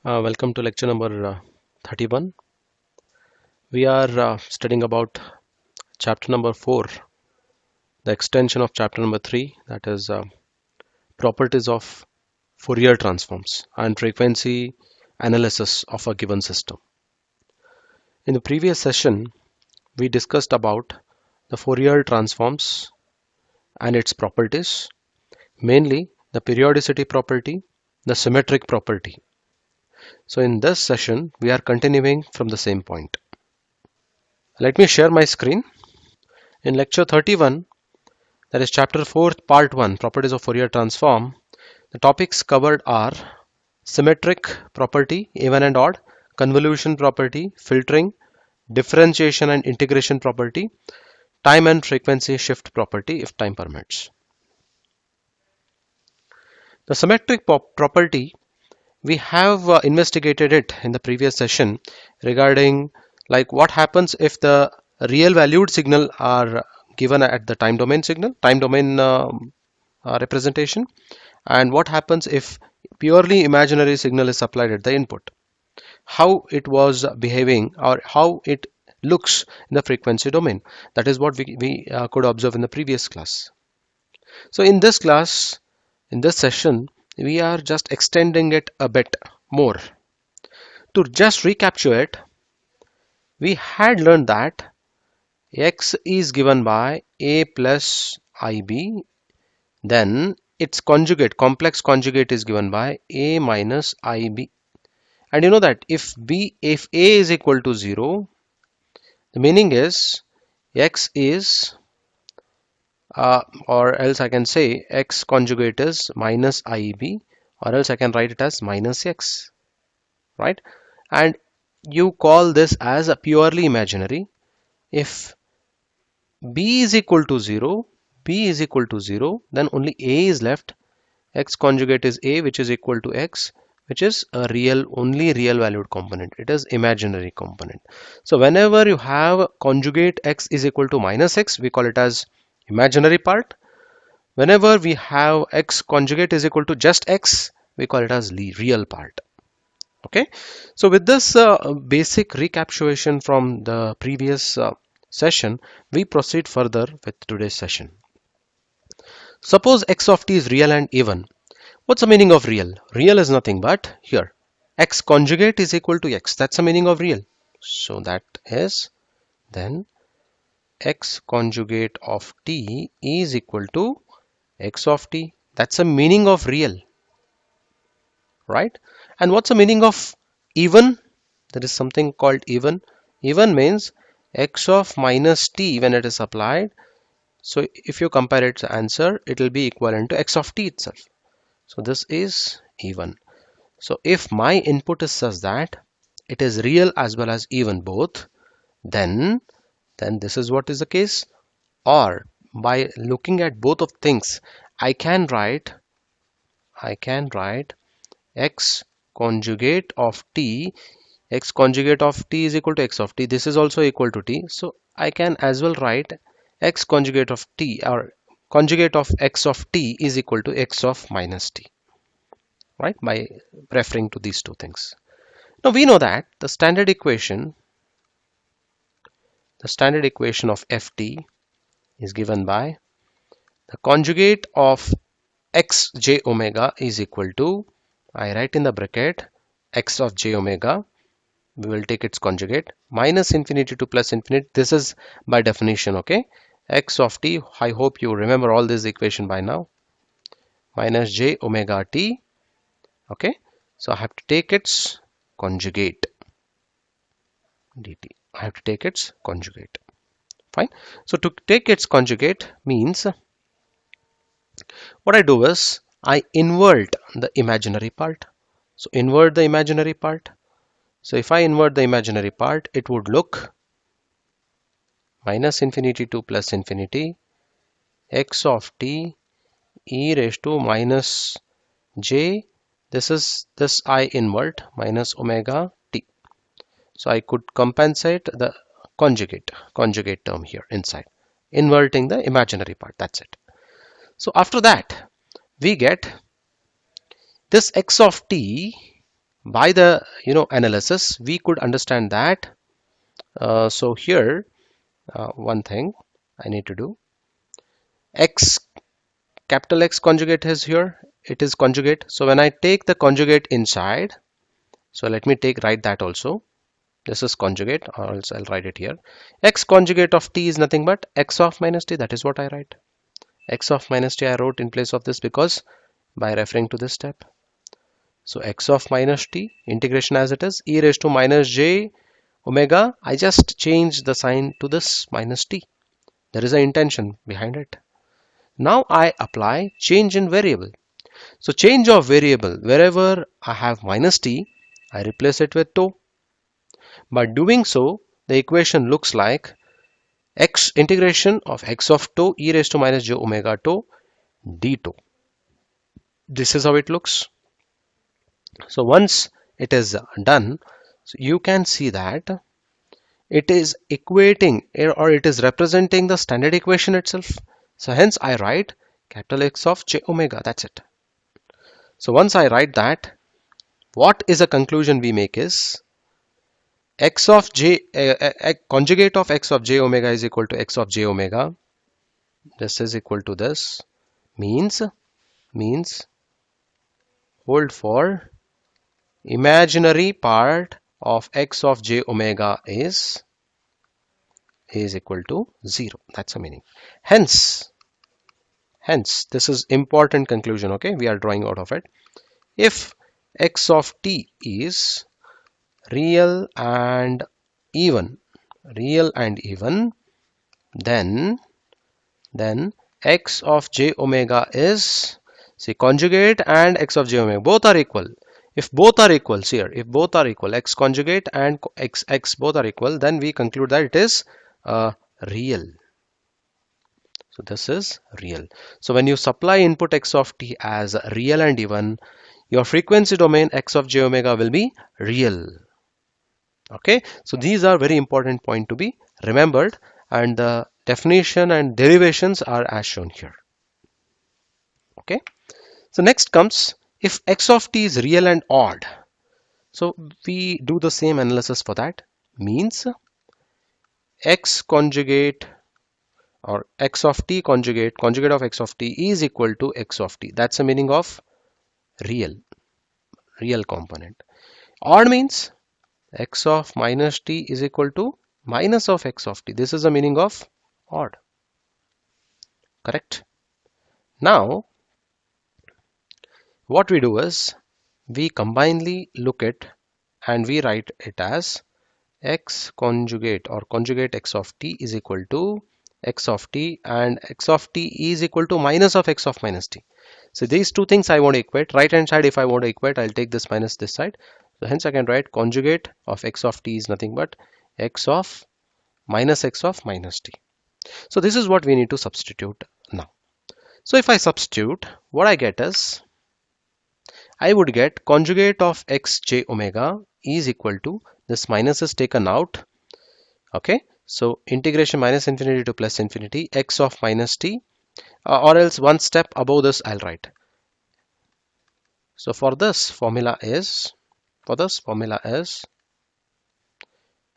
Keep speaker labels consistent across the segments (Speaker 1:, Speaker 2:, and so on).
Speaker 1: Welcome to lecture number 31. We are studying about chapter number 4, the extension of chapter number 3, that is properties of Fourier transforms and frequency analysis of a given system. In the previous session, we discussed about the Fourier transforms and its properties, mainly the periodicity property, the symmetric property. So in this session, we are continuing from the same point. Let me share my screen. In lecture 31, that is chapter 4, part 1, properties of Fourier transform. The topics covered are symmetric property, even and odd, convolution property, filtering, differentiation and integration property, time and frequency shift property if time permits. The symmetric property, we have investigated it in the previous session regarding like what happens if the real valued signal are given at the time domain representation, and what happens if purely imaginary signal is supplied at the input, how it was behaving or how it looks in the frequency domain. That is what we could observe in the previous class. So in this session, we are just extending it a bit more. To just recapture it, we had learned that x is given by a plus ib, then its conjugate, complex conjugate, is given by a minus ib. And you know that if a is equal to 0, the meaning is x is or else I can say x conjugate is minus ib, or else I can write it as minus x, right? And you call this as a purely imaginary. If b is equal to 0, then only a is left. X conjugate is a, which is equal to x, which is a only real valued component. It is imaginary component. So whenever you have conjugate x is equal to minus x, we call it as imaginary part. Whenever we have x conjugate is equal to just x, we call it as real part. Okay, so with this basic recapitulation from the previous session, we proceed further with today's session. Suppose x of t is real and even. What's the meaning of real? Real is nothing but here x conjugate is equal to x. That's the meaning of real. So that is then x conjugate of t is equal to x of t. That's the meaning of real, right? And what's the meaning of even? There is something called even. Even means x of minus t when it is applied. So if you compare its answer, it will be equivalent to x of t itself. So this is even. So if my input is such that it is real as well as even both, then this is what is the case. Or by looking at both of things, I can write x conjugate of t. X conjugate of t is equal to x of t. This is also equal to t. So I can as well write x conjugate of t, or conjugate of x of t is equal to x of minus t, right? By referring to these two things. Now we know that the standard equation of ft is given by the conjugate of x j omega is equal to, I write in the bracket, x of j omega, we will take its conjugate, minus infinity to plus infinity. This is by definition, okay? X of t, I hope you remember all this equation by now, minus j omega t, okay? So I have to take its conjugate dt. I have to take its conjugate. Fine. So to take its conjugate means what I do is I invert the imaginary part. So invert the imaginary part. So if I invert the imaginary part, it would look minus infinity to plus infinity x of t e raised to minus j. This I invert minus omega t. So I could compensate the conjugate term here inside, inverting the imaginary part. That's it. So after that, we get this x of t By the analysis, we could understand that. So here, one thing I need to do, x, capital X conjugate is here, it is conjugate. So when I take the conjugate inside, so let me write that also. This is conjugate, or else I'll write it here. X conjugate of t is nothing but x of minus t. That is what I write. X of minus t I wrote in place of this because by referring to this step. So x of minus t, integration as it is, e raised to minus j omega. I just change the sign to this minus t. There is an intention behind it. Now I apply change in variable. So change of variable, wherever I have minus t, I replace it with tau. By doing so, the equation looks like x integration of x of tau e raised to minus j omega tau d tau. This is how it looks. So once it is done, so you can see that it is equating or it is representing the standard equation itself. So hence I write capital X of j omega. That's it. So once I write that, what is a conclusion we make is x of j conjugate of x of j omega is equal to x of j omega. This is equal to this, means hold for imaginary part of x of j omega is equal to 0. That's the meaning. Hence this is important conclusion. Okay, we are drawing out of it. If x of t is real and even, then x of j omega is, see, conjugate and x of j omega both are equal. If both are equal, here, if both are equal, x conjugate and x both are equal, then we conclude that it is real. So this is real. So when you supply input x of t as real and even, your frequency domain x of j omega will be real. Okay, so these are very important point to be remembered, and the definition and derivations are as shown here. Okay, so next comes if x of t is real and odd. So we do the same analysis for that. Means x conjugate or x of t conjugate of x of t is equal to x of t. That's the meaning of real component. Odd means x of minus t is equal to minus of x of t. This is the meaning of odd. Correct? Now what we do is we combinedly look at and we write it as x conjugate or conjugate x of t is equal to x of t, and x of t is equal to minus of x of minus t. So these two things I want to equate. Right hand side, if I want to equate, I'll take this minus this side. So hence I can write conjugate of x of t is nothing but x of minus t. So this is what we need to substitute now. So if I substitute, what I get is I would get conjugate of x j omega is equal to, this minus is taken out. Okay, so integration minus infinity to plus infinity x of minus t, or else one step above this I'll write. So for this formula is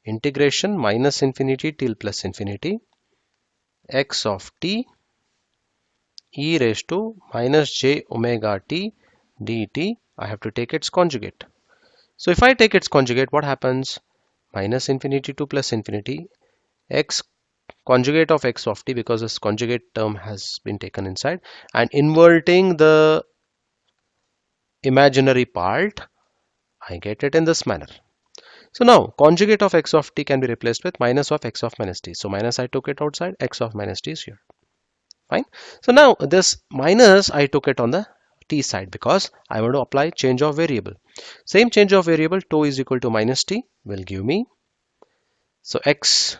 Speaker 1: integration minus infinity till plus infinity x of t e raised to minus j omega t dt. I have to take its conjugate. So if I take its conjugate, what happens? Minus infinity to plus infinity x conjugate of x of t, because this conjugate term has been taken inside, and inverting the imaginary part, I get it in this manner. So now conjugate of x of t can be replaced with minus of x of minus t. So minus I took it outside, x of minus t is here. Fine. So now this minus I took it on the t side because I want to apply change of variable. Same change of variable, tau is equal to minus t will give me, so x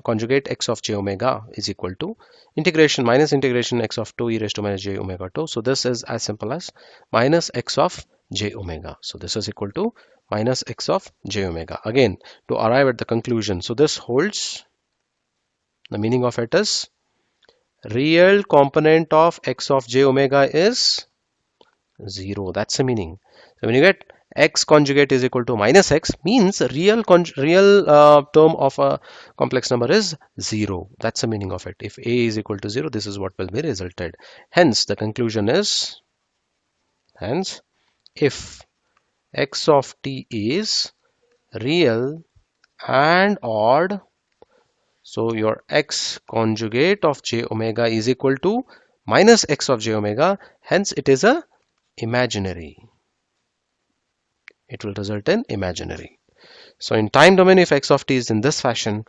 Speaker 1: conjugate x of j omega is equal to integration minus integration x of 2 e raised to minus j omega 2. So this is as simple as minus x of j omega. So this is equal to minus x of j omega. Again, to arrive at the conclusion, so this holds. The meaning of it is real component of x of j omega is 0. That's the meaning. So when you get x conjugate is equal to minus x means real term of a complex number is 0. That's the meaning of it. If a is equal to 0, this is what will be resulted. Hence the conclusion is, hence if x of t is real and odd, so your x conjugate of j omega is equal to minus x of j omega, hence it is a imaginary. It will result in imaginary. So in time domain, if x of t is in this fashion,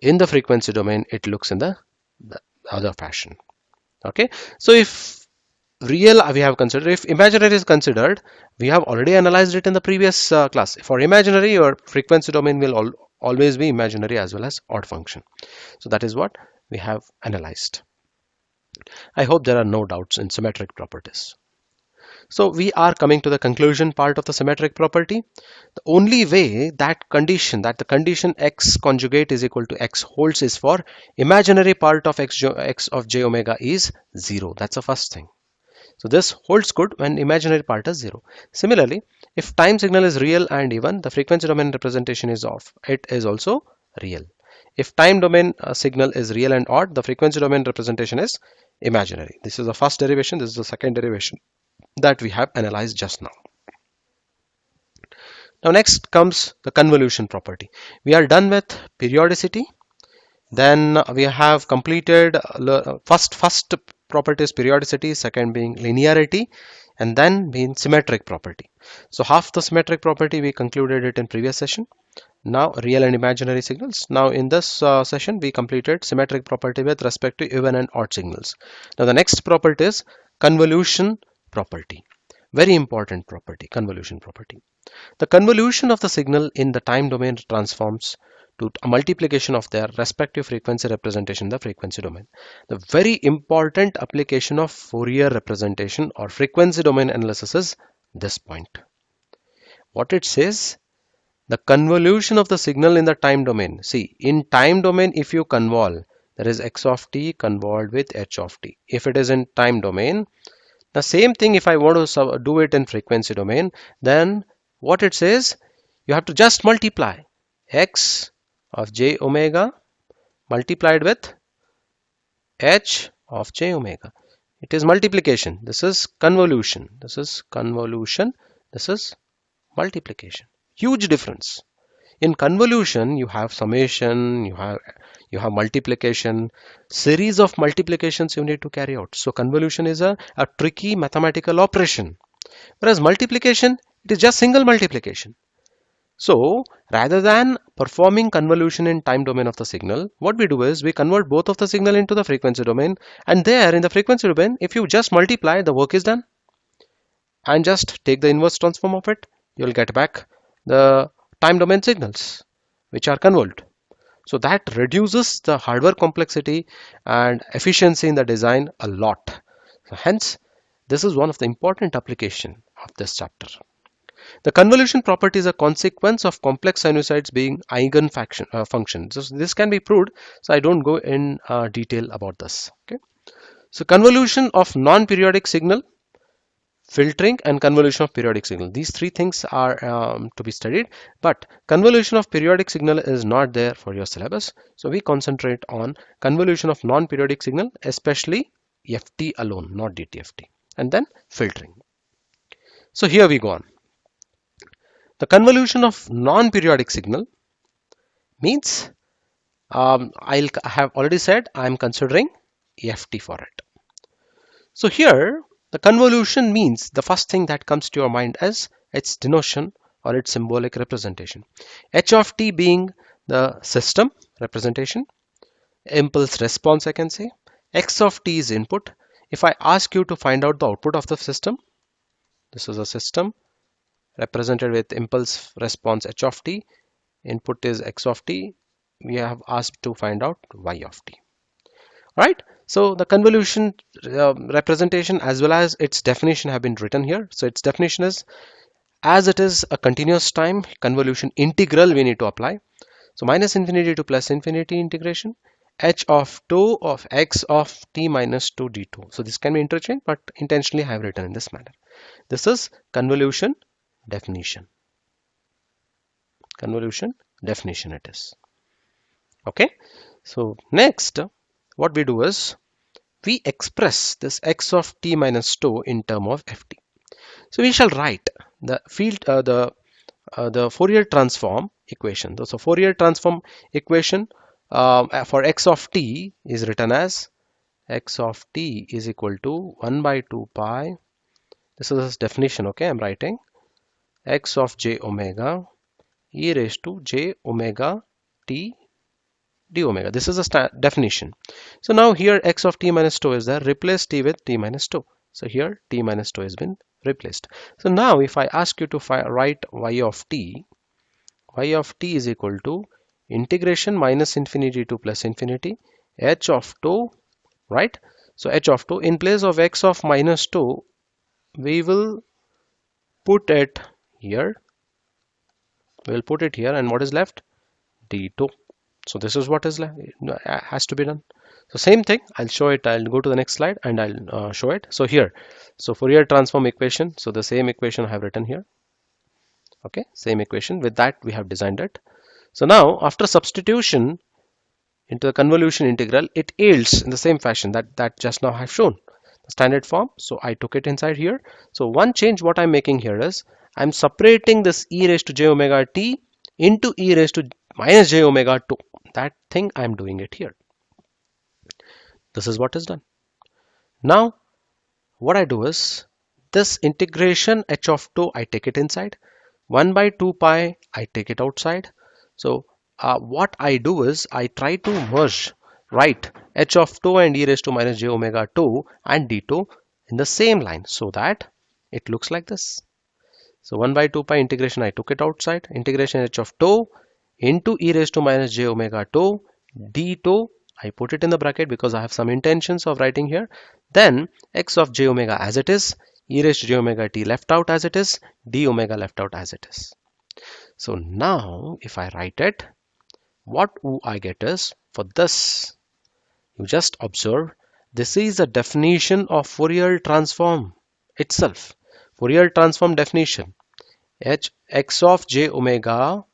Speaker 1: in the frequency domain, it looks in the other fashion. Okay. So if real we have considered, if imaginary is considered, we have already analyzed it in the previous class. For imaginary, your frequency domain will always be imaginary as well as odd function. So that is what we have analyzed. I hope there are no doubts in symmetric properties. So we are coming to the conclusion part of the symmetric property. The only way that the condition x conjugate is equal to x holds is for imaginary part of x of j omega is 0. That's the first thing. So this holds good when imaginary part is 0. Similarly, if time signal is real and even, the frequency domain representation is off. It is also real. If time domain signal is real and odd, the frequency domain representation is imaginary. This is the first derivation. This is the second derivation that we have analyzed just now. Now next comes the convolution property. We are done with periodicity. Then we have completed first property is periodicity, second being linearity, and then being symmetric property. So half the symmetric property we concluded it in previous session. Now real and imaginary signals. Now in this session we completed symmetric property with respect to even and odd signals. Now the next property is convolution property. Very important property, convolution property. The convolution of the signal in the time domain transforms to a multiplication of their respective frequency representation in the frequency domain. The very important application of Fourier representation or frequency domain analysis is this point. What it says, the convolution of the signal in the time domain. See, in time domain, if you convolve, there is x of t convolved with h of t. If it is in time domain, the same thing if I want to do it in frequency domain, then what it says, you have to just multiply x of j omega multiplied with h of j omega. It is multiplication. This is convolution. This is convolution. This is multiplication. Huge difference. In convolution, you have summation, you have multiplication, series of multiplications you need to carry out. So convolution is a tricky mathematical operation. Whereas multiplication, it is just single multiplication. So rather than performing convolution in time domain of the signal, what we do is we convert both of the signal into the frequency domain, and there in the frequency domain, if you just multiply, the work is done. And just take the inverse transform of it, you'll get back the time domain signals which are convolved. So that reduces the hardware complexity and efficiency in the design a lot. So hence, this is one of the important application of this chapter. The convolution property is a consequence of complex sinusoids being eigen functions. So this can be proved, so I don't go in detail about this. Okay. So convolution of non-periodic signal, filtering, and convolution of periodic signal. These three things are to be studied, but convolution of periodic signal is not there for your syllabus. So we concentrate on convolution of non-periodic signal, especially FT alone, not DTFT, and then filtering. So here we go on. The convolution of non-periodic signal means I have already said I'm considering FT for it. So here the convolution means the first thing that comes to your mind is its denotation or its symbolic representation. H of t being the system representation, impulse response I can say. X of t is input. If I ask you to find out the output of the system, this is a system represented with impulse response h of t, input is x of t, we have asked to find out y of t. Right? So the convolution representation as well as its definition have been written here. So its definition is, as it is a continuous time convolution integral we need to apply. So minus infinity to plus infinity integration h of 2 of x of t minus 2 d2. So this can be interchanged, but intentionally I have written in this manner. This is convolution definition. Convolution definition it is. Okay. So next, what we do is we express this x of t minus 2 in term of ft. So we shall write the field, the Fourier transform equation. So Fourier transform equation for x of t is written as x of t is equal to 1 by 2 pi. This is its definition. Okay, I'm writing x of j omega e raised to j omega t d omega. This is a definition. So now here x of t minus 2 is there. Replace t with t minus 2. So here t minus 2 has been replaced. So now if I ask you to write y of t is equal to integration minus infinity to plus infinity h of 2, right? So h of 2 in place of x of minus 2, we will put it here. We'll put it here, and what is left? d2. So this is what is has to be done. So same thing, I'll show it. I'll go to the next slide and I'll show it. So here, so Fourier transform equation. So the same equation I have written here. Okay, same equation. With that, we have designed it. So now, after substitution into the convolution integral, it yields in the same fashion that just now I have shown the standard form. So I took it inside here. So one change what I'm making here is I'm separating this e raised to j omega t into e raised to minus j omega 2. That thing I'm doing it here. This is what is done. Now what I do is this integration h of 2 I take it inside, 1 by 2 pi I take it outside. So what I do is I try to merge, right, h of 2 and e raised to minus j omega 2 and d2 in the same line so that it looks like this. So 1 by 2 pi integration I took it outside, integration h of 2 into e raised to minus j omega 2 d2 I put it in the bracket because I have some intentions of writing here. Then x of j omega as it is, e raised to j omega t left out as it is, d omega left out as it is. So now if I write it, what I get is, for this, you just observe, this is a definition of Fourier transform itself. Fourier transform definition, x of j omega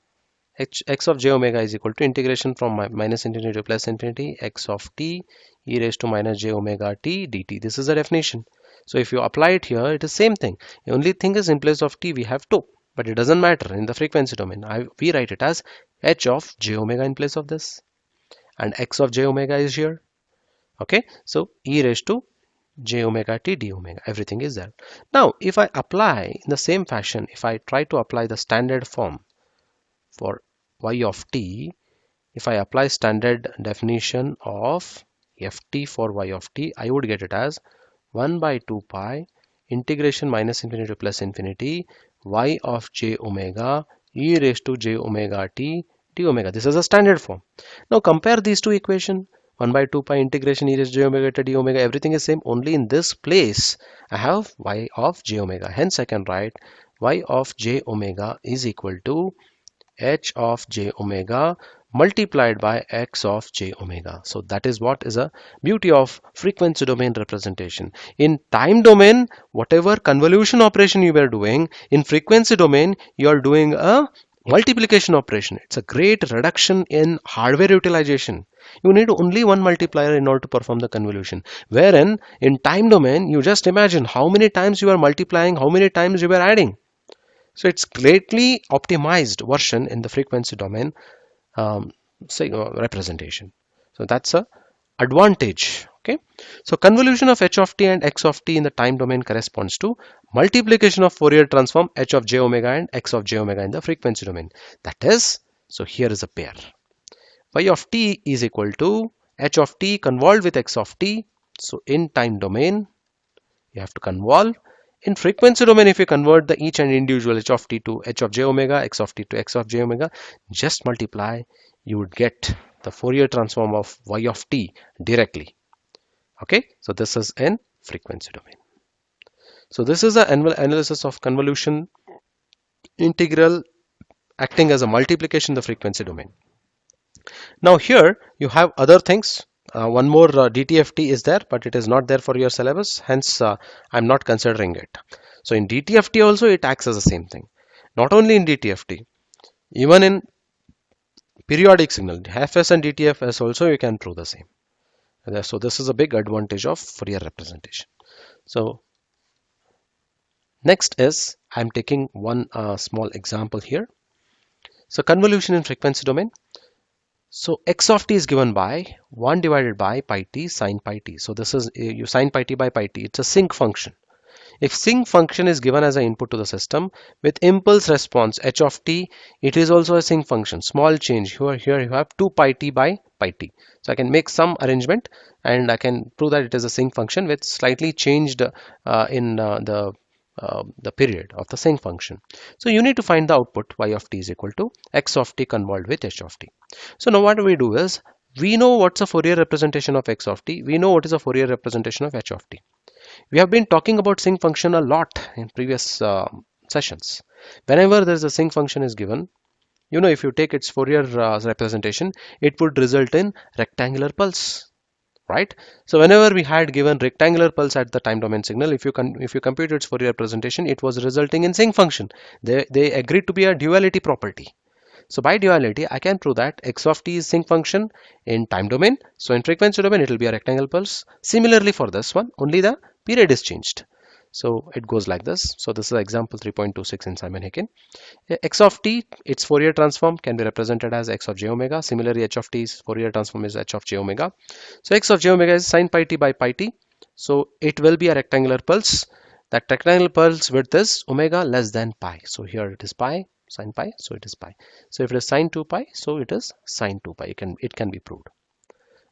Speaker 1: x of j omega is equal to integration from minus infinity to plus infinity x of t e raised to minus j omega t dt. This is the definition. So if you apply it here, it is same thing. The only thing is in place of t we have 2, but it doesn't matter in the frequency domain. We write it as h of j omega in place of this, and x of j omega is here. Okay, so e raised to j omega t d omega, everything is there. Now if I apply in the same fashion, if I try to apply the standard form for y of t, if I apply standard definition of ft for y of t, I would get it as 1 by 2 pi integration minus infinity to plus infinity y of j omega e raised to j omega t d omega. This is a standard form. Now compare these two equations. 1 by 2 pi integration e raised to j omega t d omega, everything is same. Only in this place I have y of j omega. Hence I can write y of j omega is equal to h of j omega multiplied by x of j omega. So that is what is a beauty of frequency domain representation. In time domain, whatever convolution operation you were doing, in frequency domain you are doing a multiplication operation. It's a great reduction in hardware utilization. You need only one multiplier in order to perform the convolution. Wherein in time domain, you just imagine how many times you are multiplying, how many times you are adding. So it's greatly optimized version in the frequency domain representation. So that's a advantage. Okay. So convolution of h of t and x of t in the time domain corresponds to multiplication of Fourier transform h of j omega and x of j omega in the frequency domain. That is, so here is a pair. Y of t is equal to h of t convolved with x of t. So in time domain, you have to convolve. In frequency domain, if you convert the each and individual h of t to h of j omega, x of t to x of j omega, just multiply, you would get the Fourier transform of y of t directly. Okay, so this is in frequency domain. So this is an analysis of convolution integral acting as a multiplication in the frequency domain. Now here you have other things. One more DTFT is there, but it is not there for your syllabus. Hence, I'm not considering it. So in DTFT also it acts as the same thing. Not only in DTFT, even in periodic signal, FS and DTFS also you can prove the same. So this is a big advantage of Fourier representation. So next is I'm taking one small example here. So convolution in frequency domain. So x of t is given by 1 divided by pi t sine pi t. So this is you sine pi t by pi t. It's a sinc function. If sinc function is given as an input to the system with impulse response h of t, it is also a sinc function. Small change here you have 2 pi t by pi t. So I can make some arrangement and I can prove that it is a sinc function with slightly changed in the period of the sinc function. So you need to find the output y of t is equal to x of t convolved with h of t. So now what we do is we know what's a Fourier representation of x of t. We know what is a Fourier representation of h of t. We have been talking about sinc function a lot in previous sessions. Whenever there is a sinc function is given, you know, if you take its Fourier representation, it would result in rectangular pulse, right? So whenever we had given rectangular pulse at the time domain signal, if you compute its Fourier representation, it was resulting in sinc function. They agreed to be a duality property. So by duality, I can prove that x of t is sinc function in time domain. So in frequency domain, it will be a rectangle pulse. Similarly for this one, only the period is changed. So it goes like this. So this is example 3.26 in Simon-Haken. X of t, its Fourier transform can be represented as x of j omega. Similarly, h of t's Fourier transform is h of j omega. So x of j omega is sine pi t by pi t. So it will be a rectangular pulse. That rectangular pulse width is omega less than pi. So here it is pi, sine pi, so it is pi. So if it is sine 2 pi, so it is sine 2 pi. It can be proved.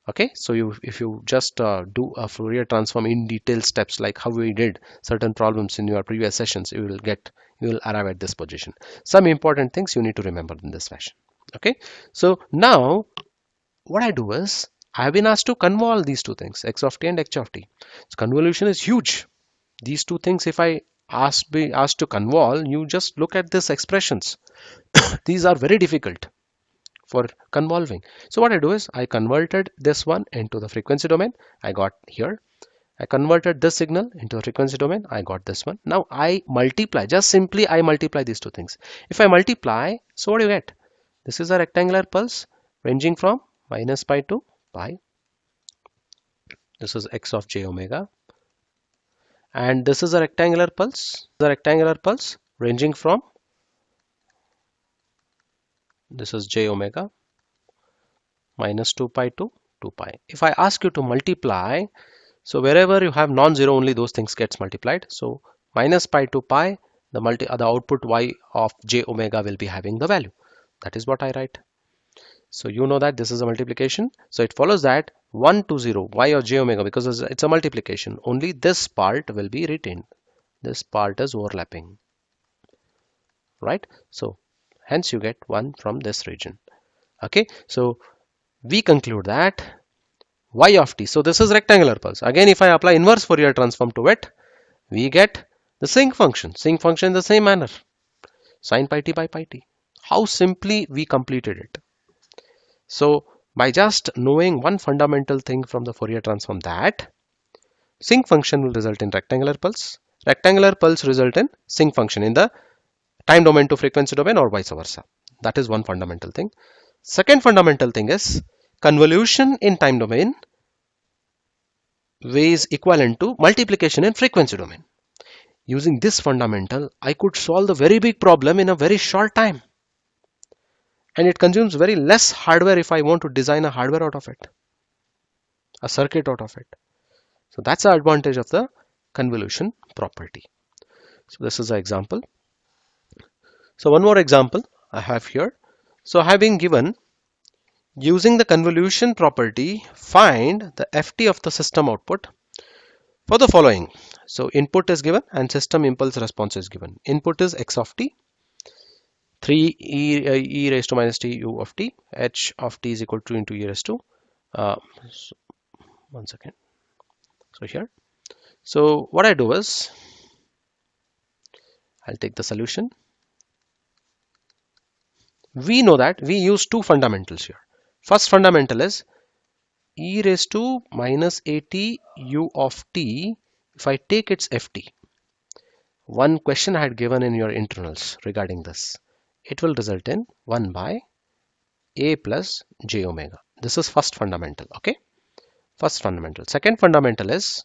Speaker 1: Okay, so if you just do a Fourier transform in detail steps like how we did certain problems in your previous sessions, you will arrive at this position. Some important things you need to remember in this fashion. Okay, so now what I do is I've been asked to convolve these two things, x of t and h of t. So convolution is huge. These two things, if I be asked to convolve, you just look at these expressions. These are very difficult for convolving. So what I do is I converted this one into the frequency domain. I got here. I converted this signal into a frequency domain. I got this one. Now I multiply, just simply I multiply these two things. If I multiply, so what do you get? This is a rectangular pulse ranging from minus pi to pi. This is x of j omega. And this is a rectangular pulse ranging from, this is j omega minus 2 pi to 2 pi. If I ask you to multiply, so wherever you have non-zero, only those things gets multiplied. So minus pi to pi, the output y of j omega will be having the value. That is what I write. So you know that this is a multiplication. So it follows that 1 to 0 y of j omega, because it's a multiplication, only this part will be retained. This part is overlapping, right? So hence you get 1 from this region. Okay, so we conclude that y of t, so this is rectangular pulse. Again, if I apply inverse Fourier transform to it, we get the sinc function in the same manner, sine pi t by pi t. How simply we completed it. So by just knowing one fundamental thing from the Fourier transform, that sinc function will result in rectangular pulse result in sinc function in the time domain to frequency domain or vice versa. That is one fundamental thing. Second fundamental thing is convolution in time domain is equivalent to multiplication in frequency domain. Using this fundamental, I could solve a very big problem in a very short time. And it consumes very less hardware if I want to design a hardware out of it, a circuit out of it. So that's the advantage of the convolution property. So this is an example. So one more example I have here. So I have been given, using the convolution property, find the ft of the system output for the following. So input is given and system impulse response is given. Input is x of t, 3 e raised to minus t u of t, h of t is equal to into e raised to, so one second. So here, so what I do is I'll take the solution. We know that we use two fundamentals here. First fundamental is e raised to minus at u of t. If I take its ft, one question I had given in your internals regarding this. It will result in 1 by a plus j omega. This is first fundamental. Okay, first fundamental. Second fundamental is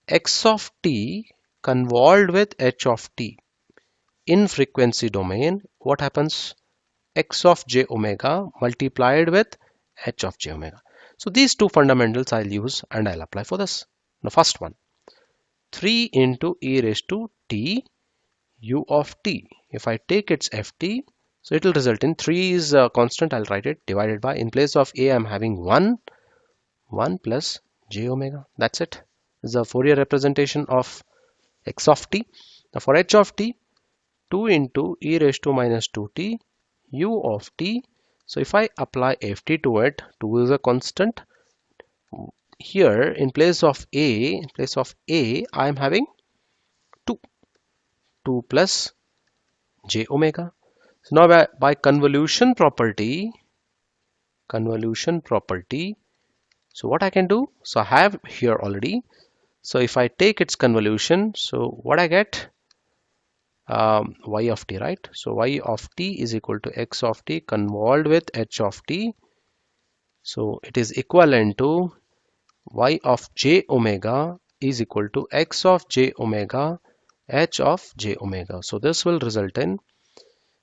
Speaker 1: x of t convolved with h of t in frequency domain. What happens? X of j omega multiplied with h of j omega. So these two fundamentals I'll use and I'll apply for this. The first one, 3 into e raised to t u of t. If I take its ft, so it will result in 3 is a constant, I'll write it, divided by, in place of a I'm having 1 plus j omega. That's it. This is a Fourier representation of x of t. Now for h of t, 2 into e raised to minus 2t u of t. So if I apply ft to it, 2 is a constant. Here in place of I am having 2 plus j omega. So now by convolution property, so what I can do, so I have here already. So if I take its convolution, so what I get, y of t, right? So y of t is equal to x of t convolved with h of t. So it is equivalent to y of j omega is equal to x of j omega h of j omega. So this will result in,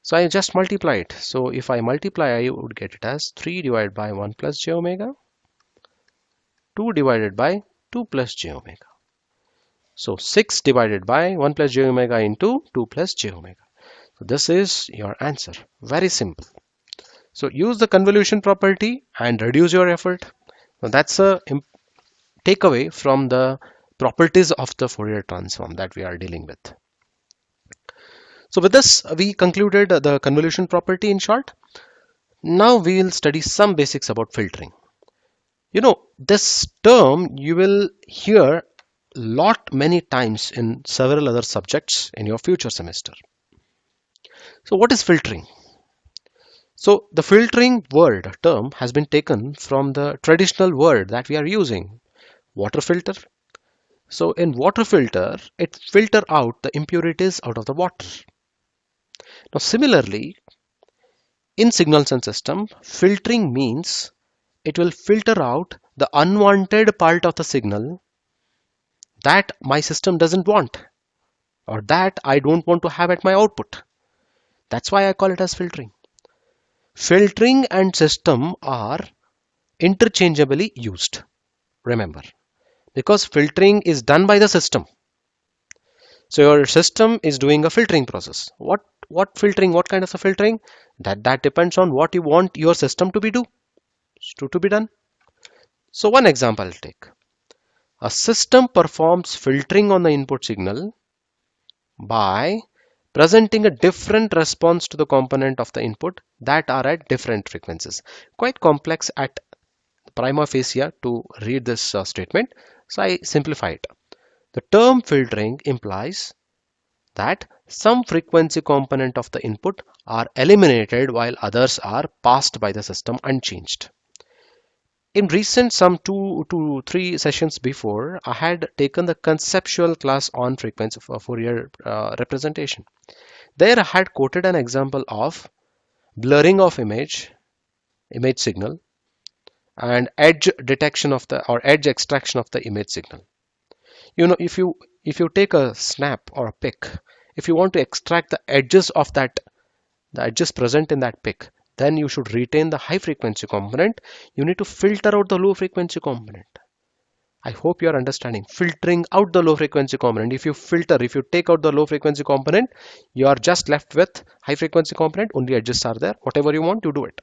Speaker 1: so I just multiply it. So if I multiply, I would get it as 3 divided by 1 plus j omega, 2 divided by 2 plus j omega. So 6 divided by 1 plus j omega into 2 plus j omega. So this is your answer. Very simple. So use the convolution property and reduce your effort. Now that's a takeaway from the properties of the Fourier transform that we are dealing with. So with this, we concluded the convolution property in short. Now we will study some basics about filtering. You know, this term you will hear many times in several other subjects in your future semester. So what is filtering? So the filtering word term has been taken from the traditional word that we are using, water filter. So in water filter, it filter out the impurities out of the water. Now similarly, in signals and system, filtering means it will filter out the unwanted part of the signal that my system doesn't want or that I don't want to have at my output. That's why I call it as filtering. Filtering and system are interchangeably used. Remember, because filtering is done by the system. So your system is doing a filtering process. What filtering? What kind of a filtering? That depends on what you want your system to be done. So one example I'll take. A system performs filtering on the input signal by presenting a different response to the component of the input that are at different frequencies. Quite complex at prima facie to read this statement, so I simplify it. The term filtering implies that some frequency component of the input are eliminated while others are passed by the system unchanged. In recent some 2 to 3 sessions before, I had taken the conceptual class on frequency for Fourier representation. There I had quoted an example of blurring of image signal and edge detection of the or edge extraction of the image signal. You know, if you take a snap or a pic, if you want to extract the edges of the edges present in that pic, then you should retain the high frequency component. You need to filter out the low frequency component. I hope you are understanding. Filtering out the low frequency component. If you take out the low frequency component, you are just left with high frequency component. Only edges are there. Whatever you want, you do it.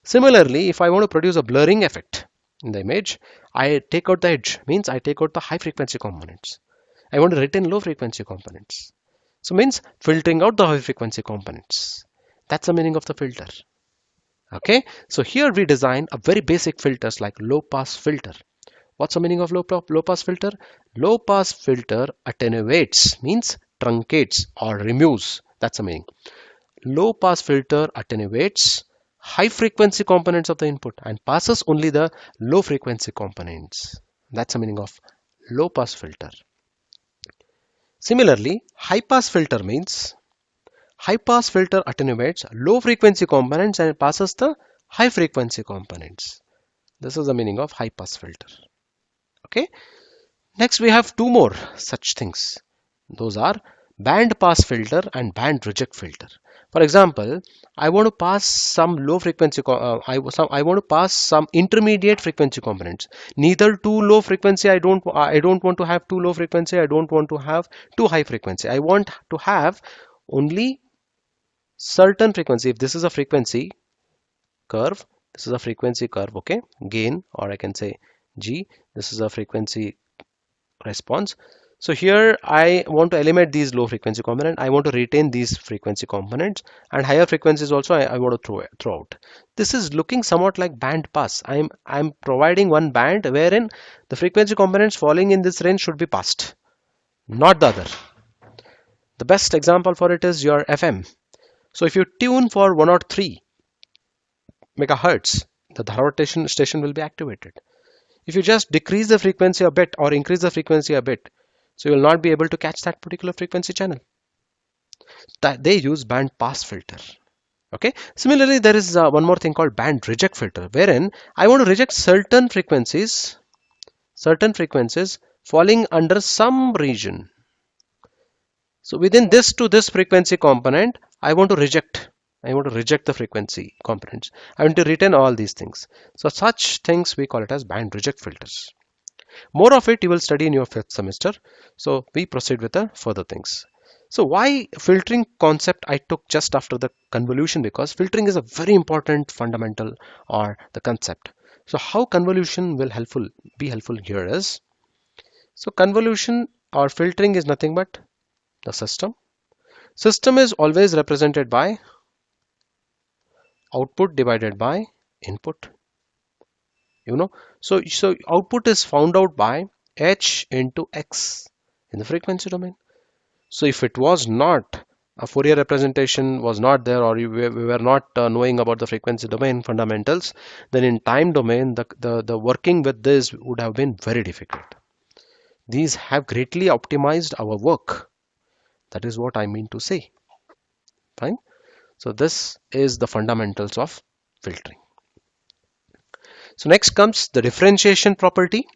Speaker 1: Similarly, if I want to produce a blurring effect in the image, I take out the edge, means I take out the high frequency components. I want to retain low frequency components. So means filtering out the high frequency components. That's the meaning of the filter. Okay, so here we design a very basic filters like low pass filter. What's the meaning of low pass filter? Low pass filter attenuates, means truncates or removes. That's the meaning. Low pass filter attenuates high frequency components of the input and passes only the low frequency components. That's the meaning of low pass filter. Similarly, high pass filter means high pass filter attenuates low frequency components and passes the high frequency components. This is the meaning of high pass filter. Okay. Next, we have two more such things. Those are band pass filter and band reject filter. For example, I want to pass some low frequency, I want to pass some intermediate frequency components. Neither too low frequency, I don't want to have too low frequency. I don't want to have too high frequency. I want to have only certain frequency. If this is a frequency curve, this is a frequency curve, okay, gain, or I can say G. This is a frequency response. So here I want to eliminate these low frequency component. I want to retain these frequency components, and higher frequencies also I want to throw out. This is looking somewhat like band pass. I'm providing one band wherein the frequency components falling in this range should be passed, not the other. The best example for it is your FM. So if you tune for 103 megahertz, the Dharwad station will be activated. If you just decrease the frequency a bit or increase the frequency a bit, so you will not be able to catch that particular frequency channel. That they use band pass filter. Okay. Similarly, there is one more thing called band reject filter, wherein I want to reject certain frequencies falling under some region. So within this to this frequency component, I want to reject. I want to reject the frequency components. I want to retain all these things. So such things we call it as band reject filters. More of it you will study in your fifth semester. So we proceed with the further things. So why filtering concept I took just after the convolution, because filtering is a very important fundamental or the concept. So how convolution will be helpful here is, so convolution or filtering is nothing but the system. System is always represented by output divided by input. So output is found out by h into x in the frequency domain. So if it was not, a Fourier representation was not there, or we were not knowing about the frequency domain fundamentals, then in time domain the working with this would have been very difficult. These have greatly optimized our work. That is what I mean to say. Fine. So this is the fundamentals of filtering. So next comes the differentiation property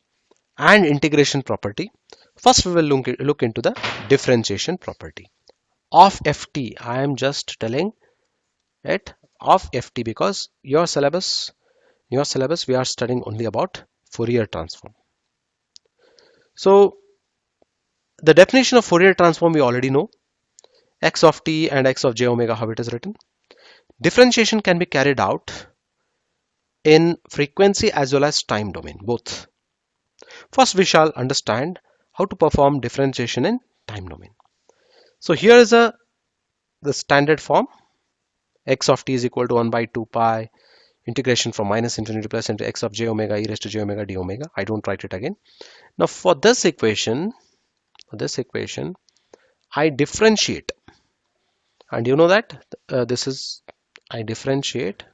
Speaker 1: and integration property. First we will look into the differentiation property of ft. I am just telling it of ft because your syllabus we are studying only about Fourier transform. So the definition of Fourier transform we already know, x of t and x of j omega, how it is written. Differentiation can be carried out in frequency as well as time domain, both. First we shall understand how to perform differentiation in time domain. So here is the standard form. X of t is equal to 1 by 2 pi integration from minus infinity plus into x of j omega e raised to j omega d omega. I don't write it again. Now for this equation, I differentiate, and you know that this is I differentiate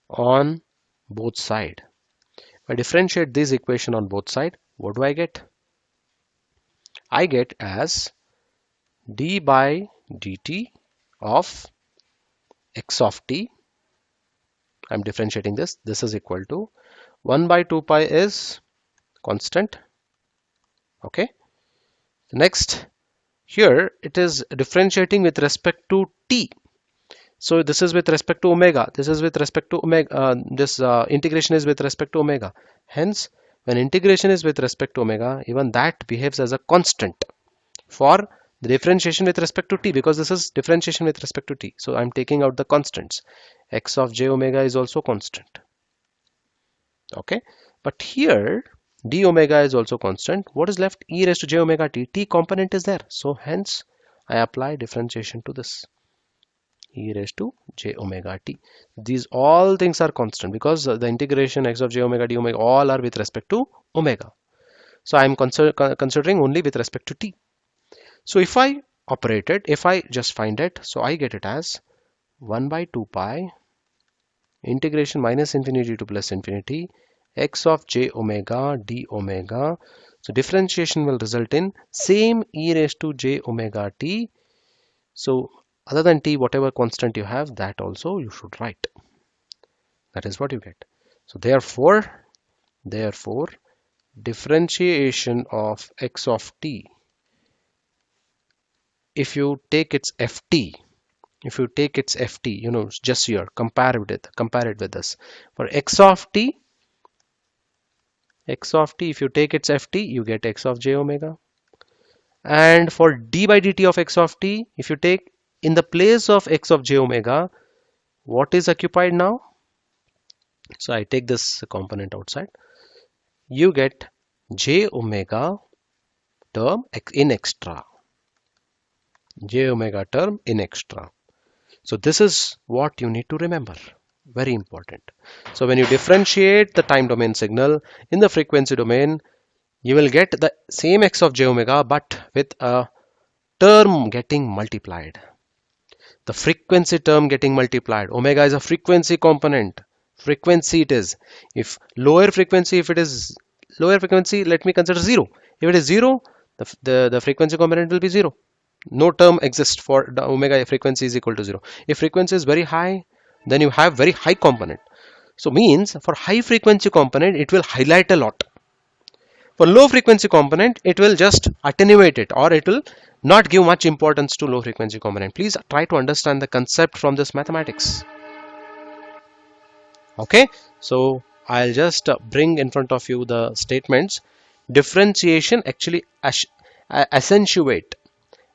Speaker 1: on both side. If I differentiate this equation on both side, what do I get? I get as d by dt of x of t. I'm differentiating this. This is equal to 1 by 2 pi is constant. Okay. Next, here it is differentiating with respect to t. So this is with respect to omega. This is with respect to omega. This integration is with respect to omega. Hence, when integration is with respect to omega, even that behaves as a constant for the differentiation with respect to t, because this is differentiation with respect to t. So I'm taking out the constants. X of j omega is also constant. Okay, but here d omega is also constant. What is left? E raised to j omega t. T component is there. So hence I apply differentiation to this. E raised to j omega t. These all things are constant because the integration x of j omega d omega all are with respect to omega. So I am considering only with respect to t. So if I operate it, if I just find it, so I get it as 1 by 2 pi integration minus infinity to plus infinity x of j omega d omega. So differentiation will result in same e raised to j omega t. So other than t, whatever constant you have, that also you should write. That is what you get. So therefore, differentiation of x of t, if you take its ft, just here, compare it with this. For x of t, if you take its ft, you get x of j omega. And for d by dt of x of t, if you take in the place of x of j omega, what is occupied now? So I take this component outside. You get j omega term in extra. J omega term in extra. So this is what you need to remember. Very important. So when you differentiate the time domain signal in the frequency domain, you will get the same x of j omega but with a term getting multiplied. The frequency term getting multiplied. Omega is a frequency component. Frequency it is. If it is lower frequency, let me consider 0. If it is 0, the frequency component will be 0. No term exists for the omega frequency is equal to 0. If frequency is very high, then you have very high component. So means for high frequency component, it will highlight a lot. For low frequency component, it will just attenuate it, or it will not give much importance to low frequency component. Please try to understand the concept from this mathematics. Okay, so I'll just bring in front of you the statements. Differentiation actually accentuate.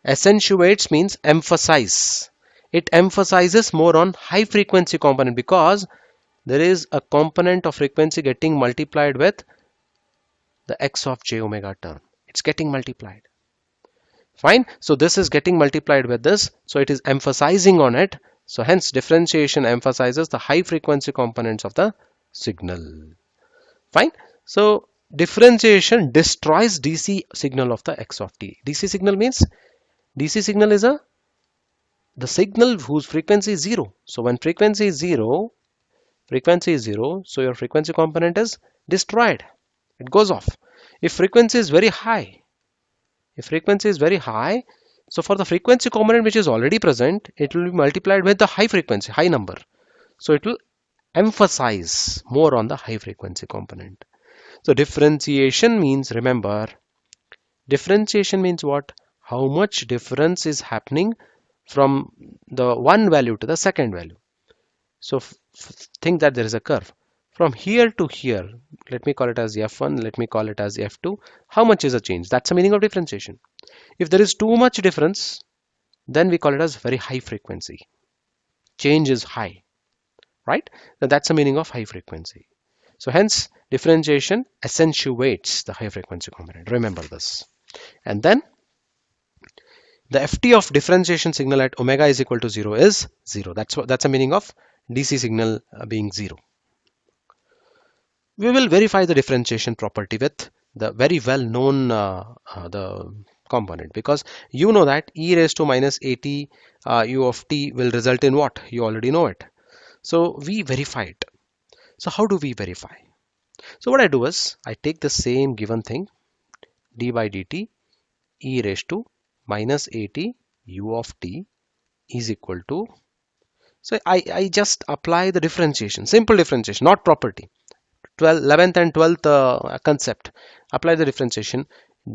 Speaker 1: Accentuates means emphasize. It emphasizes more on high frequency component because there is a component of frequency getting multiplied with the x of j omega term. It's getting multiplied. Fine. So this is getting multiplied with this. So it is emphasizing on it. So hence differentiation emphasizes the high frequency components of the signal. Fine. So differentiation destroys DC signal of the x of t. DC signal means DC signal is the signal whose frequency is 0. So when frequency is 0, so your frequency component is destroyed. It goes off. If frequency is very high, so for the frequency component which is already present, it will be multiplied with the high frequency, high number. So it will emphasize more on the high frequency component. So differentiation means, remember, differentiation means what? How much difference is happening from the one value to the second value. So think that there is a curve. From here to here, let me call it as F1, let me call it as F2. How much is a change? That's the meaning of differentiation. If there is too much difference, then we call it as very high frequency. Change is high, right? Now that's the meaning of high frequency. So hence differentiation accentuates the high frequency component. Remember this. And then the ft of differentiation signal at omega is equal to 0 is 0. That's the meaning of DC signal being 0. We will verify the differentiation property with the very well known the component, because you know that e raised to minus at u of t will result in what? You already know it. So we verify it. So how do we verify? So what I do is I take the same given thing, d by dt e raised to minus at u of t is equal to, so I just apply the differentiation, simple differentiation, not property. 11th and 12th concept. Apply the differentiation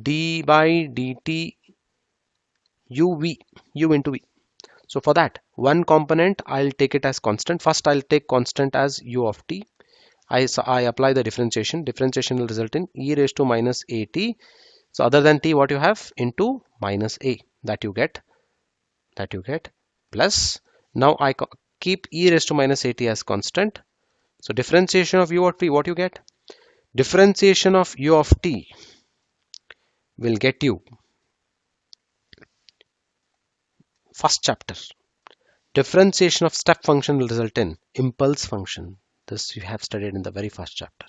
Speaker 1: d by dt u into v. So for that, one component I'll take it as constant. First I'll take constant as u of t. I apply the differentiation. Differentiation will result in e raised to minus at. So other than t, what you have? Into minus a, that you get plus. Now I keep e raised to minus at as constant. So differentiation of u of t, what you get? Differentiation of u of t will get you first chapter. Differentiation of step function will result in impulse function. This you have studied in the very first chapter.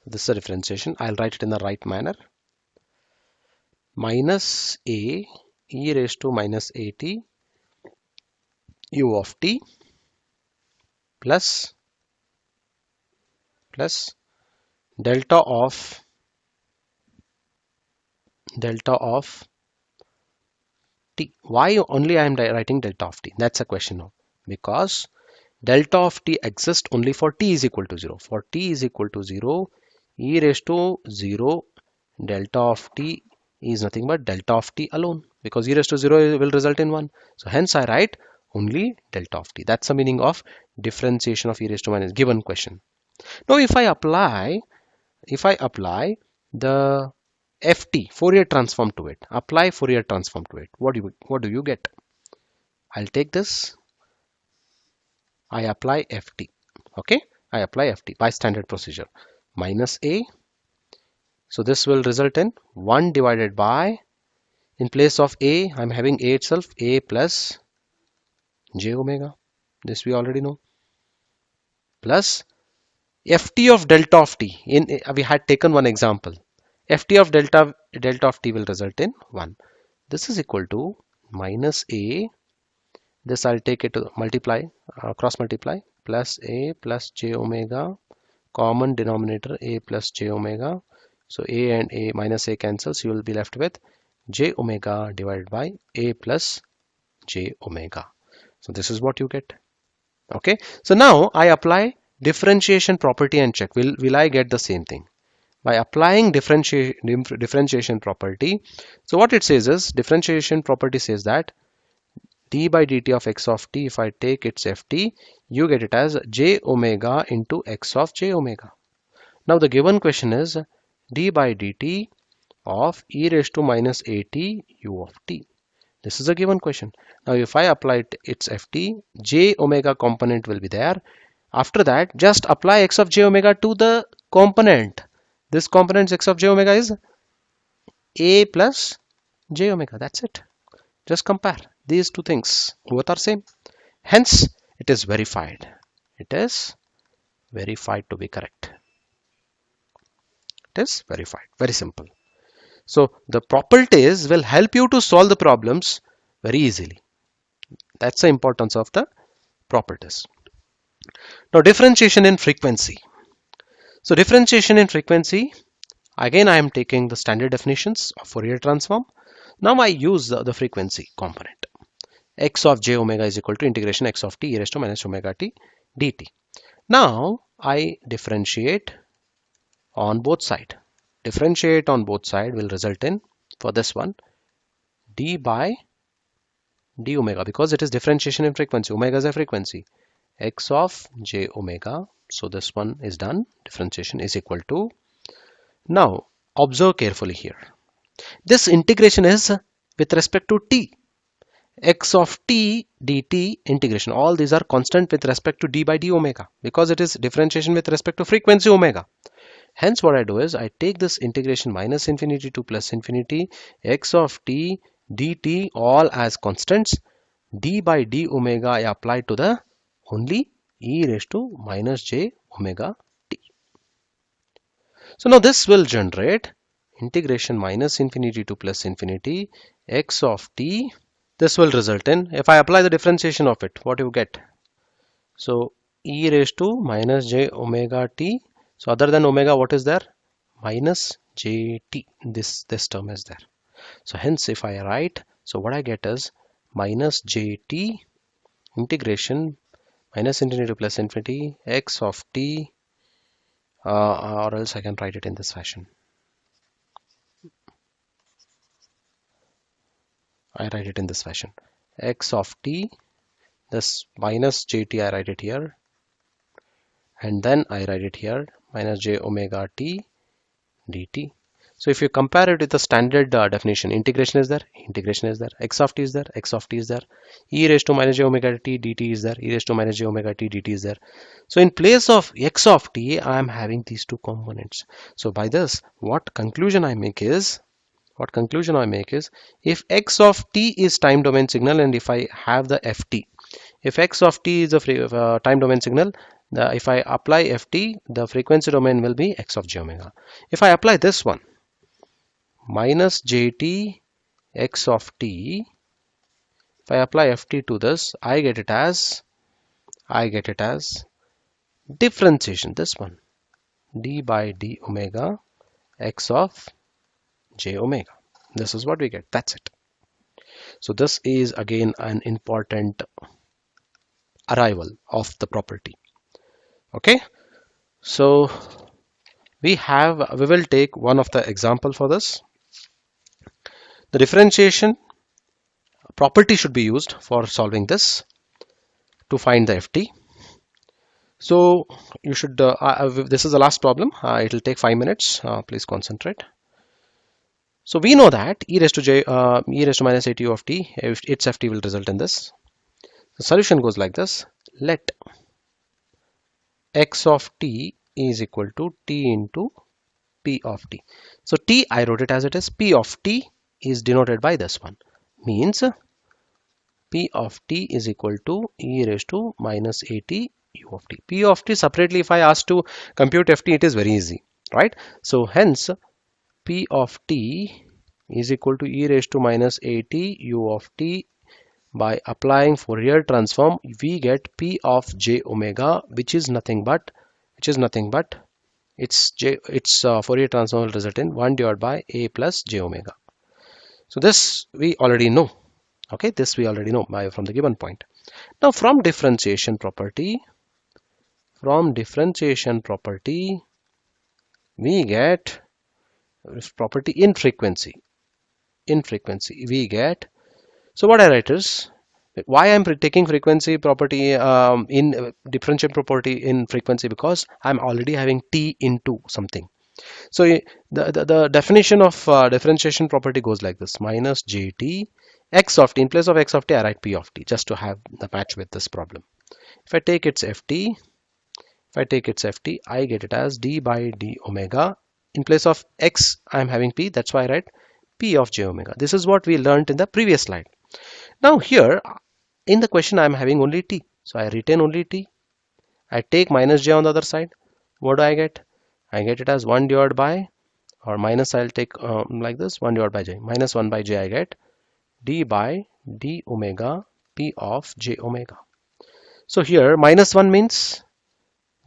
Speaker 1: This is a differentiation. I'll write it in the right manner. Minus a e raised to minus at u of t plus delta of t. Why only I am writing delta of t? That's a question now. Because delta of t exists only for t is equal to 0. For t is equal to 0, e raised to 0 delta of t is nothing but delta of t alone, because e raised to 0 will result in 1. So hence I write only delta of t. That's the meaning of differentiation of e raised to minus given question. Now if I apply the ft Fourier transform to it, apply Fourier transform to it, what do you get? I'll take this, I apply ft. Okay, I apply ft by standard procedure, minus a. So this will result in 1 divided by, in place of a I'm having a itself, a plus j omega, this we already know, plus ft of delta of t. We had taken one example, ft of delta of t will result in 1. This is equal to minus a, this I'll take it to multiply, cross multiply, plus a plus j omega, common denominator a plus j omega. So a and a minus a cancels, you will be left with j omega divided by a plus j omega. So this is what you get. Okay, so now I apply differentiation property and check, will I get the same thing? By applying differentiation property, so what it says is, differentiation property says that d by dt of x of t, if I take its ft, you get it as j omega into x of j omega. Now the given question is d by dt of e raised to minus at u of t. This is a given question. Now if I apply its ft, j omega component will be there. After that, just apply x of j omega to the component. This component x of j omega is a plus j omega. That's it. Just compare these two things. Both are same. Hence, it is verified. It is verified to be correct. It is verified. Very simple. So the properties will help you to solve the problems very easily. That's the importance of the properties. Now differentiation in frequency. So differentiation in frequency, again I am taking the standard definitions of Fourier transform. Now I use the frequency component. X of j omega is equal to integration x of t e raised to minus omega t dt. Now I differentiate on both sides. Differentiate on both sides will result in, for this one, d by d omega, because it is differentiation in frequency. Omega is a frequency. X of j omega. So this one is done. Differentiation is equal to. Now observe carefully here. This integration is with respect to t. X of t dt integration. All these are constant with respect to d by d omega, because it is differentiation with respect to frequency omega. Hence what I do is I take this integration minus infinity to plus infinity, x of t dt all as constants, d by d omega I apply to the only e raised to minus j omega t. So now this will generate integration minus infinity to plus infinity, x of t. This will result in, if I apply the differentiation of it, what you get? So e raised to minus j omega t. So other than omega, what is there? Minus jt. This term is there. So hence if I write, so what I get is minus jt integration minus infinity to plus infinity x of t, or else I can write it in this fashion. I write it in this fashion. X of t, this minus jt I write it here, and then I write it here minus j omega t dt. So if you compare it with the standard definition, integration is there, x of t is there, e raised to minus j omega t dt is there, e raised to minus j omega t dt is there. So in place of x of t, I am having these two components. So by this, what conclusion I make is, if x of t is time domain signal, and if I have the ft, if x of t is a time domain signal, if I apply ft, the frequency domain will be x of j omega. If I apply this one, minus jt x of t, if I apply ft to this, I get it as differentiation, this one, d by d omega x of j omega. This is what we get. That's it. So this is again an important arrival of the property. Okay, so we will take one of the example for this. The differentiation property should be used for solving to find the ft. So you should this is the last problem. It will take 5 minutes. Please concentrate. So we know that e raised to minus at u of t, if its ft will result in this. The solution goes like this. Let x of t is equal to t into p of t. So t, I wrote it as it is. P of t is denoted by this one. Means p of t is equal to e raised to minus at u of t. P of t separately, if I ask to compute ft, it is very easy, right? So hence p of t is equal to e raised to minus at u of t. By applying Fourier transform, we get p of j omega, which is nothing but its Fourier transform will result in 1 divided by a plus j omega. So this we already know. Okay, this we already know from the given point. Now from differentiation property, we get property in frequency. We get, so what I write is, why I'm taking frequency property in differential property in frequency, because I'm already having t into something. So the definition of differentiation property goes like this: minus jt x of t. In place of x of t, I write p of t, just to have the match with this problem. If I take its ft, I get it as d by d omega. In place of x, I'm having p, that's why I write p of j omega. This is what we learned in the previous slide. Now here in the question, I'm having only t, so I retain only t. I take minus j on the other side. What do I get? I get it as 1 divided by, or minus, I'll take like this, 1 divided by j, minus 1 by j. I get d by d omega p of j omega. So here minus 1 means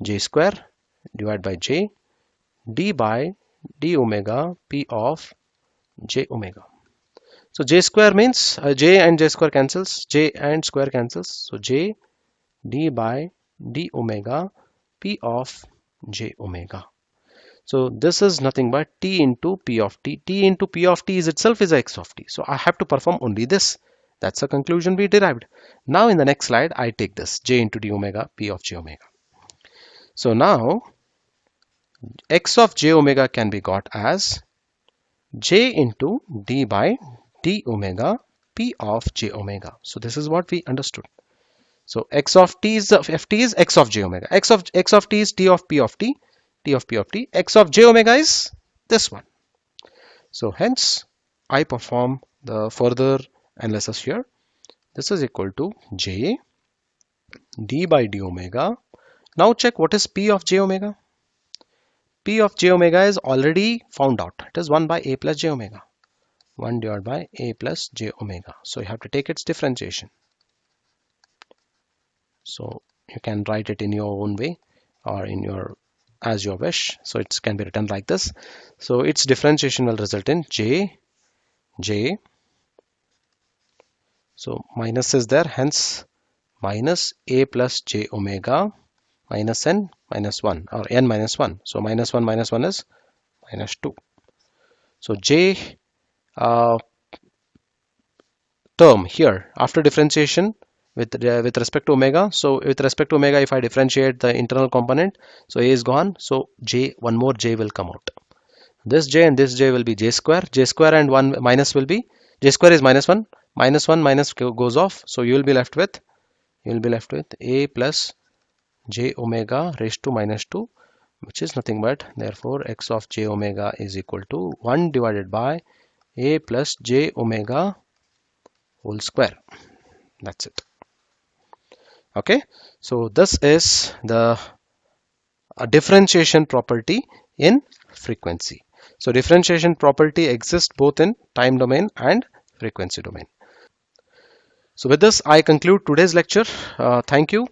Speaker 1: j square divided by j, d by d omega p of j omega. So j square means j and j square cancels, j and square cancels. So j d by d omega p of j omega. So this is nothing but t into p of t. T into p of t is itself is x of t. So I have to perform only this. That's the conclusion we derived. Now in the next slide, I take this j into d omega p of j omega. So now x of j omega can be got as j into d by d omega p of j omega. So this is what we understood. So x of t is ft is x of j omega. X of t is t of p of t. T of p of t. X of j omega is this one. So hence I perform the further analysis here. This is equal to j d by d omega. Now check what is p of j omega. P of j omega is already found out. It is 1 by a plus j omega. 1 divided by a plus j omega. So you have to take its differentiation. So you can write it in your own way or in your as your wish. So it can be written like this. So its differentiation will result in j. So minus is there, hence minus a plus j omega minus n minus 1 or n minus 1. So minus 1 is minus 2. So j term here after differentiation with respect to omega. So with respect to omega, if I differentiate the internal component, so a is gone. So j, one more j will come out. This j and this j will be j square. J square and 1 minus will be, j square is minus 1. Minus 1 minus goes off. So you will be left with a plus j omega raised to minus 2, which is nothing but, therefore x of j omega is equal to 1 divided by a plus j omega whole square. That's it. Okay, so this is the differentiation property in frequency. So differentiation property exists both in time domain and frequency domain. So with this, I conclude today's lecture. Thank you.